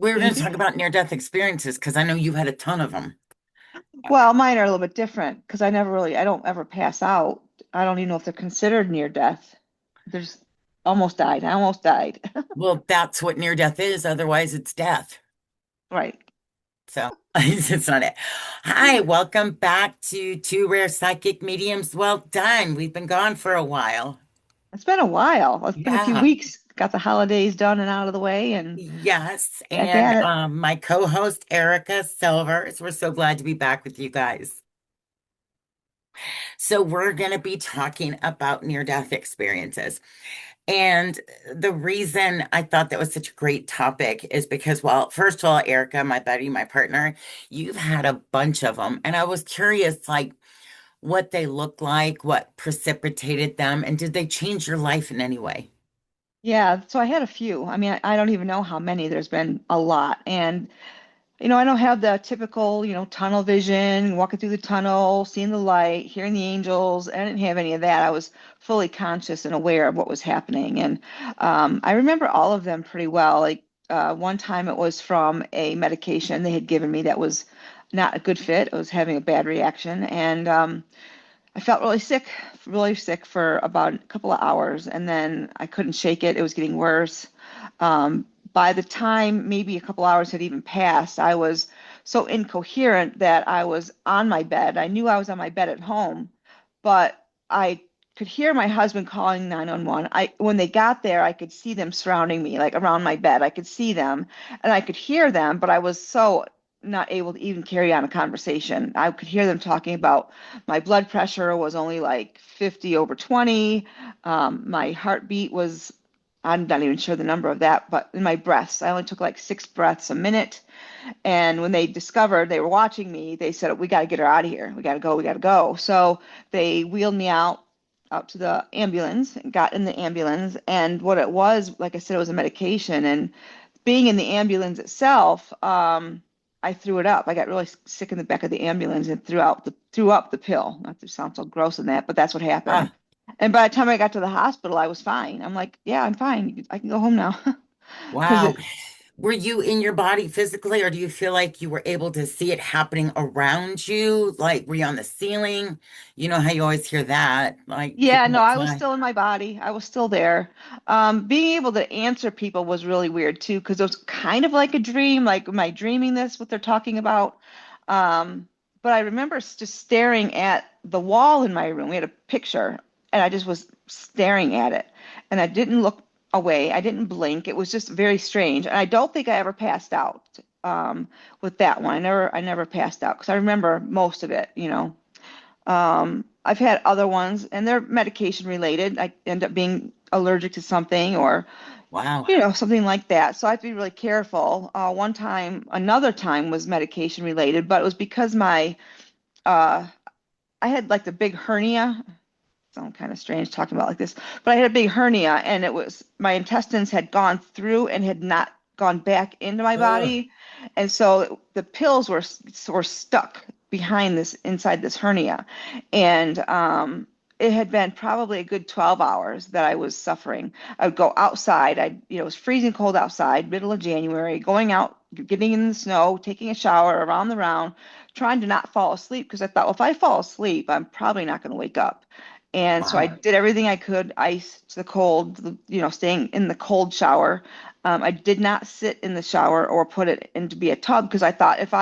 We're going to talk about near-death experiences because I know you had a ton of them. Well, mine are a little bit different because I don't ever pass out. I don't even know if they're considered near death. There's almost died. I almost died. Well, that's what near-death is. Otherwise, it's death. Right. So it's not it. Hi, welcome back to Two Rare Psychic Mediums. Well done. We've been gone for a while. It's been a while. It's been a few Yeah. weeks. Got the holidays done and out of the way and Yes. back And at it. my co-host, Erica Silvers. We're so glad to be back with you guys. So we're going to be talking about near-death experiences. And the reason I thought that was such a great topic is because, well, first of all, Erica, my buddy, my partner, you've had a bunch of them. And I was curious, like, what they look like, what precipitated them, and did they change your life in any way? Yeah, so I had a few. I mean, I don't even know how many. There's been a lot. And I don't have the typical, tunnel vision, walking through the tunnel, seeing the light, hearing the angels. I didn't have any of that. I was fully conscious and aware of what was happening. And I remember all of them pretty well. Like one time it was from a medication they had given me that was not a good fit. I was having a bad reaction. And I felt really sick for about a couple of hours. And then I couldn't shake it. It was getting worse. By the time maybe a couple hours had even passed, I was so incoherent that I was on my bed. I knew I was on my bed at home, but I could hear my husband calling 911. When they got there, I could see them surrounding me, like around my bed. I could see them and I could hear them, but I was so not able to even carry on a conversation. I could hear them talking about my blood pressure was only like 50 over 20. My heartbeat was I'm not even sure the number of that, but in my breaths, I only took like 6 breaths a minute. And when they discovered they were watching me, they said, "We got to get her out of here. We got to go. We got to go." So they wheeled me out to the ambulance, and got in the ambulance. And what it was, like I said, it was a medication. And being in the ambulance itself, I threw it up. I got really sick in the back of the ambulance and threw up the pill. Not to sound so gross in that, but that's what happened. Ah, And by the time I got to the hospital, I was fine. I'm like, yeah, I'm fine. I can go home now. Because wow. Were you in your body physically, or do you feel like you were able to see it happening around you? Like, were you on the ceiling? You know how you always hear that, like yeah, people no, that I was fly. still in my body. I was still there. Being able to answer people was really weird too, because it was kind of like a dream. Like, am I dreaming this, what they're talking about? But I remember just staring at the wall in my room. We had a picture, and I just was staring at it. And I didn't look away. I didn't blink. It was just very strange. And I don't think I ever passed out with that one. I never passed out because I remember most of it. I've had other ones, and they're medication related. I end up being allergic to something or, Wow. something like that. So I have to be really careful. Another time was medication related, but it was because uh, I had like the big hernia. Sound kind of strange talking about like this, but I had a big hernia, and it was my intestines had gone through and had not gone back into my Ugh. body, and so the pills were stuck behind this inside this hernia, and it had been probably a good 12 hours that I was suffering. I would go outside. It was freezing cold outside, middle of January, going out, getting in the snow, taking a shower around the round, trying to not fall asleep because I thought, well, if I fall asleep, I'm probably not going to wake up. And so I Wow. did everything I could, ice the cold, staying in the cold shower. I did not sit in the shower or put it into be a tub because I thought if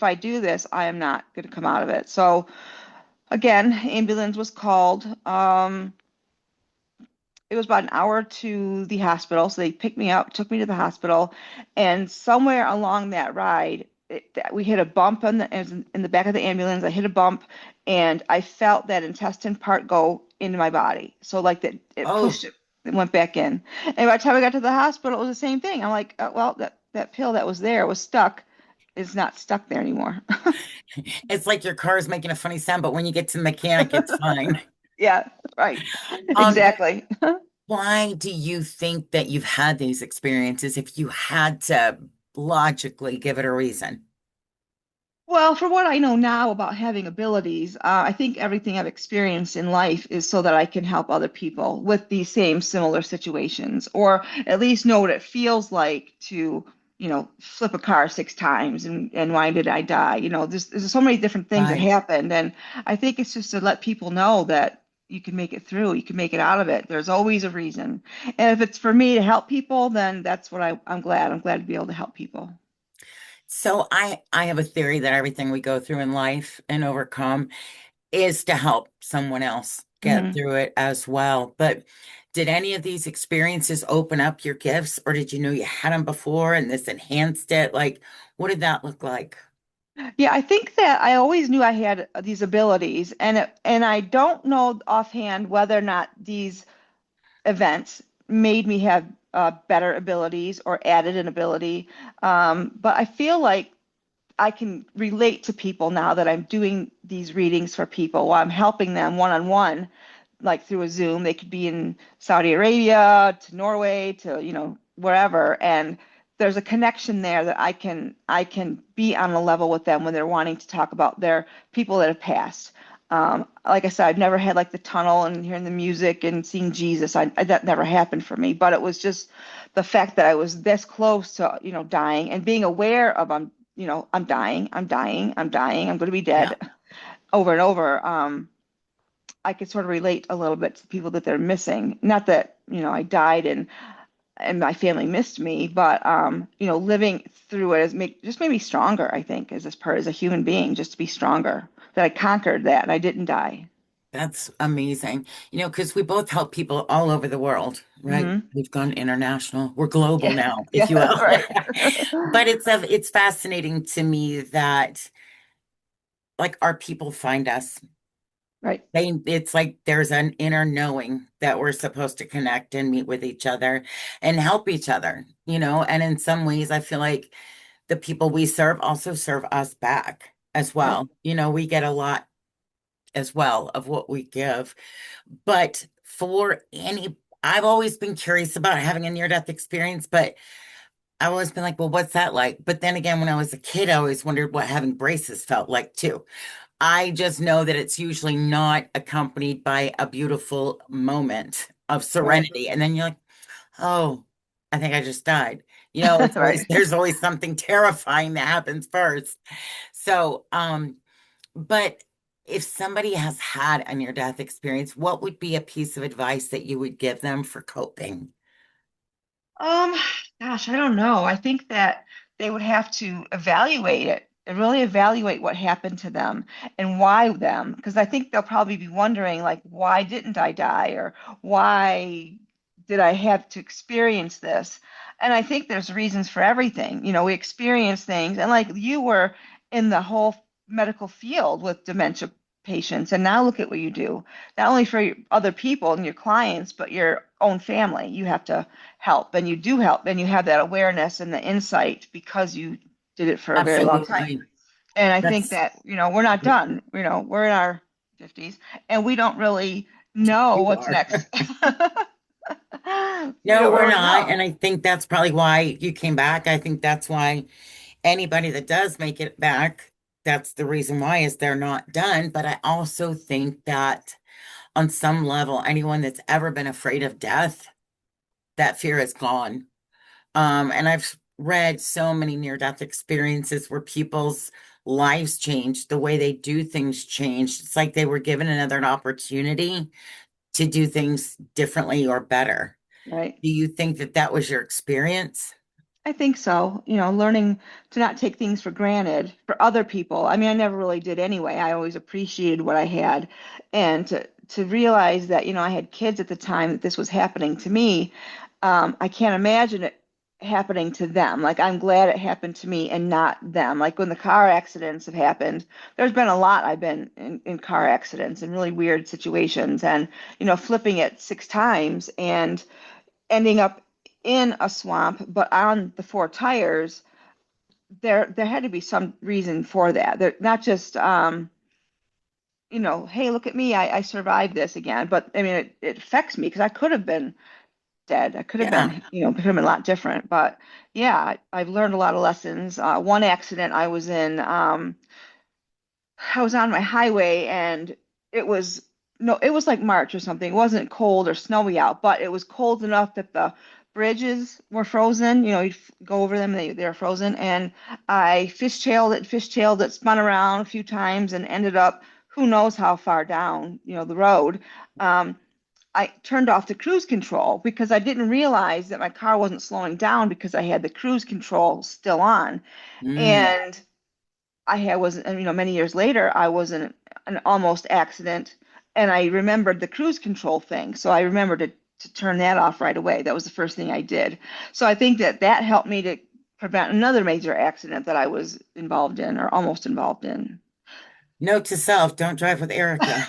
I do this, I am not going to come out of it. So again, ambulance was called. It was about an hour to the hospital, so they picked me up, took me to the hospital, and somewhere along that ride, we hit a bump in the back of the ambulance. I hit a bump, and I felt that intestine part go into my body. So like that, it Oh, pushed it, it went back in. And by the time I got to the hospital, it was the same thing. I'm like, well, that pill that was there was stuck, is not stuck there anymore. it's like your car is making a funny sound, but when you get to the mechanic, it's fine. Yeah, right, Um, exactly. why do you think that you've had these experiences if you had to logically give it a reason? Well, for what I know now about having abilities, I think everything I've experienced in life is so that I can help other people with these same similar situations, or at least know what it feels like to, flip a car 6 times and why did I die? There's so many different things that Right. happened. And I think it's just to let people know that you can make it through, you can make it out of it. There's always a reason. And if it's for me to help people, then that's what I'm glad. I'm glad to be able to help people. So I have a theory that everything we go through in life and overcome is to help someone else get Hmm. through it as well. But did any of these experiences open up your gifts, or did you know you had them before and this enhanced it? Like, what did that look like? Yeah, I think that I always knew I had these abilities, and I don't know offhand whether or not these events made me have better abilities or added an ability. But I feel like I can relate to people now that I'm doing these readings for people while I'm helping them one on one, like through a Zoom. They could be in Saudi Arabia to Norway to, wherever. And there's a connection there that I can be on a level with them when they're wanting to talk about their people that have passed. Like I said, I've never had like the tunnel and hearing the music and seeing Jesus. That never happened for me, but it was just the fact that I was this close to, dying and being aware of I'm dying, I'm dying, I'm dying, I'm going to be Yeah, dead over and over. I could sort of relate a little bit to people that they're missing. Not that, I died and my family missed me, but living through it just made me stronger, I think, as a human being, just to be stronger. That I conquered that and I didn't die. that's amazing. Because we both help people all over the world, right? Hmm. We've gone international. We're global Yeah, now, if you yeah, will. right. But it's fascinating to me that like our people find us. Right, It's like there's an inner knowing that we're supposed to connect and meet with each other and help each other. And in some ways, I feel like the people we serve also serve us back as right. well. We get a lot as well of what we give. But I've always been curious about having a near-death experience, but I've always been like, well, what's that like? But then again, when I was a kid, I always wondered what having braces felt like too. I just know that it's usually not accompanied by a beautiful moment of Right. serenity. And then you're like, oh, I think I just died. It's always Right. there's always something terrifying that happens first. So, but if somebody has had a near-death experience, what would be a piece of advice that you would give them for coping? Um, Gosh, I don't know. I think that they would have to evaluate it and really evaluate what happened to them and why them, because I think they'll probably be wondering, like, why didn't I die or why did I have to experience this? And I think there's reasons for everything. We experience things, and like you were in the whole medical field with dementia patients, and now look at what you do, not only for other people and your clients, but your own family. You have to help and you do help and you have that awareness and the insight because you did it for a very long time. Absolutely. And I think That's that, we're not done. We're in our 50s and we don't really know you what's are. next. We No, don't we're really not. know. And I think that's probably why you came back. I think that's why anybody that does make it back, that's the reason why is they're not done. But I also think that on some level, anyone that's ever been afraid of death, that fear is gone. And I've read so many near-death experiences where people's lives changed, the way they do things changed. It's like they were given another opportunity to do things differently or better. Right. Do you think that that was your experience? I think so. Learning to not take things for granted for other people. I mean, I never really did anyway. I always appreciated what I had. And to realize that, I had kids at the time that this was happening to me, I can't imagine it happening to them. Like, I'm glad it happened to me and not them. Like, when the car accidents have happened, there's been a lot I've been in car accidents and really weird situations and, flipping it 6 times and ending up in a swamp, but on the four tires, there had to be some reason for that. They're not just hey, look at me, I survived this again. But I mean, it affects me because I could have been dead. I could have Yeah. been, could have been a lot different. But yeah, I've learned a lot of lessons. One accident I was in, I was on my highway and it was no, it was like March or something. It wasn't cold or snowy out, but it was cold enough that the bridges were frozen. You'd go over them, they're frozen. And I fishtailed it, spun around a few times and ended up who knows how far down, the road. Um, I turned off the cruise control because I didn't realize that my car wasn't slowing down because I had the cruise control still on. Mm. And I had was, many years later, I was in an almost accident, and I remembered the cruise control thing. So I remembered to turn that off right away. That was the first thing I did. So I think that that helped me to prevent another major accident that I was involved in or almost involved in. Note to self, don't drive with Erica.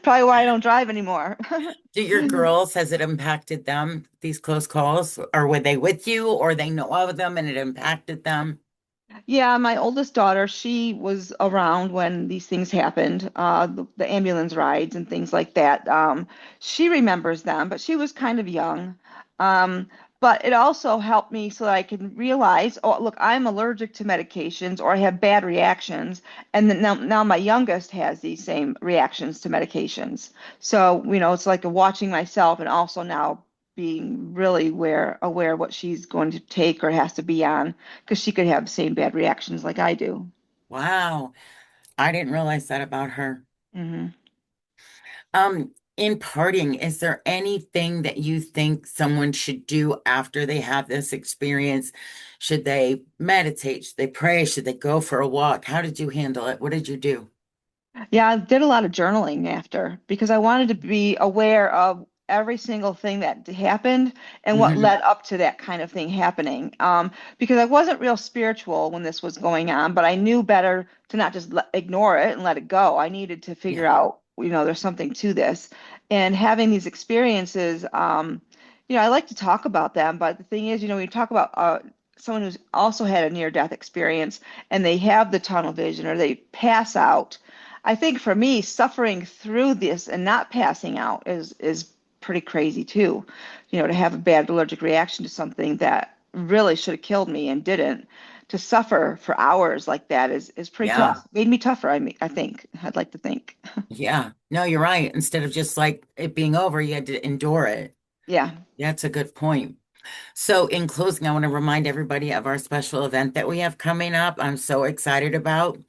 Probably why I don't drive anymore. Do your girls, has it impacted them, these close calls? Or were they with you or they know of them and it impacted them? Yeah, my oldest daughter, she was around when these things happened, the ambulance rides and things like that. She remembers them, but she was kind of young. Um, but it also helped me so that I can realize, oh, look, I'm allergic to medications or I have bad reactions. And then now my youngest has these same reactions to medications. So, it's like a watching myself and also now being really aware of what she's going to take or has to be on because she could have the same bad reactions like I do. Wow, I didn't realize that about her. Hmm. In parting, is there anything that you think someone should do after they have this experience? Should they meditate? Should they pray? Should they go for a walk? How did you handle it? What did you do? Yeah, I did a lot of journaling after because I wanted to be aware of every single thing that happened and what Hmm. led up to that kind of thing happening. Because I wasn't real spiritual when this was going on, but I knew better to not just ignore it and let it go. I needed to figure Yeah. out, there's something to this. And having these experiences, I like to talk about them, but the thing is, when you talk about someone who's also had a near-death experience and they have the tunnel vision or they pass out. I think for me, suffering through this and not passing out is pretty crazy too. To have a bad allergic reaction to something that really should have killed me and didn't. To suffer for hours like that is pretty Yeah. tough. Made me tougher, I think. I'd like to think. Yeah. No, you're right. Instead of just like it being over, you had to endure it. Yeah. That's a good point. So, in closing, I want to remind everybody of our special event that we have coming up. I'm so excited about.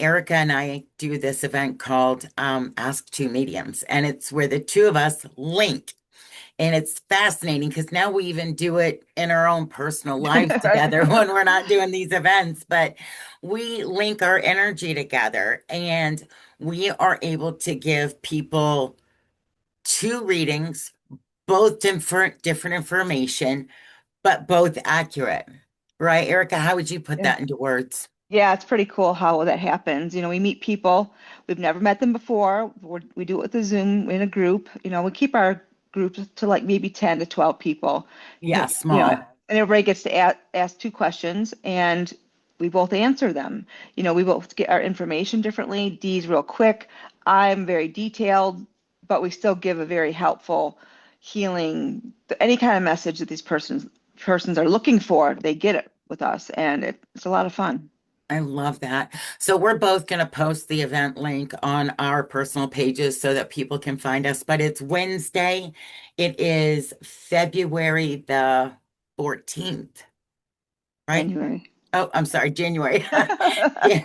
Erica and I do this event called Ask Two Mediums, and it's where the two of us link. And it's fascinating because now we even do it in our own personal lives together when we're not doing these events, but we link our energy together and we are able to give people two readings, both different information, but both accurate. Right, Erica? How would you put Yeah. that into words? Yeah, it's pretty cool how that happens. We meet people, we've never met them before. We do it with a Zoom in a group. We keep our groups to like maybe 10 to 12 people. Yeah, You know, small. and everybody gets to ask two questions and we both answer them. We both get our information differently. Dee's real quick. I'm very detailed, but we still give a very helpful healing, any kind of message that these persons are looking for, they get it with us, and it's a lot of fun. I love that. So we're both going to post the event link on our personal pages so that people can find us. But it's Wednesday. It is February the 14th, right? January. Oh, I'm sorry, January. Yeah.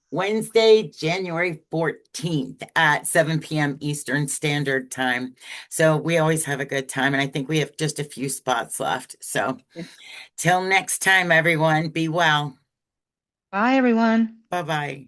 Wednesday, January 14th at 7 p.m. Eastern Standard Time. So we always have a good time. And I think we have just a few spots left. So till next time, everyone, be well. Bye, everyone. Bye bye.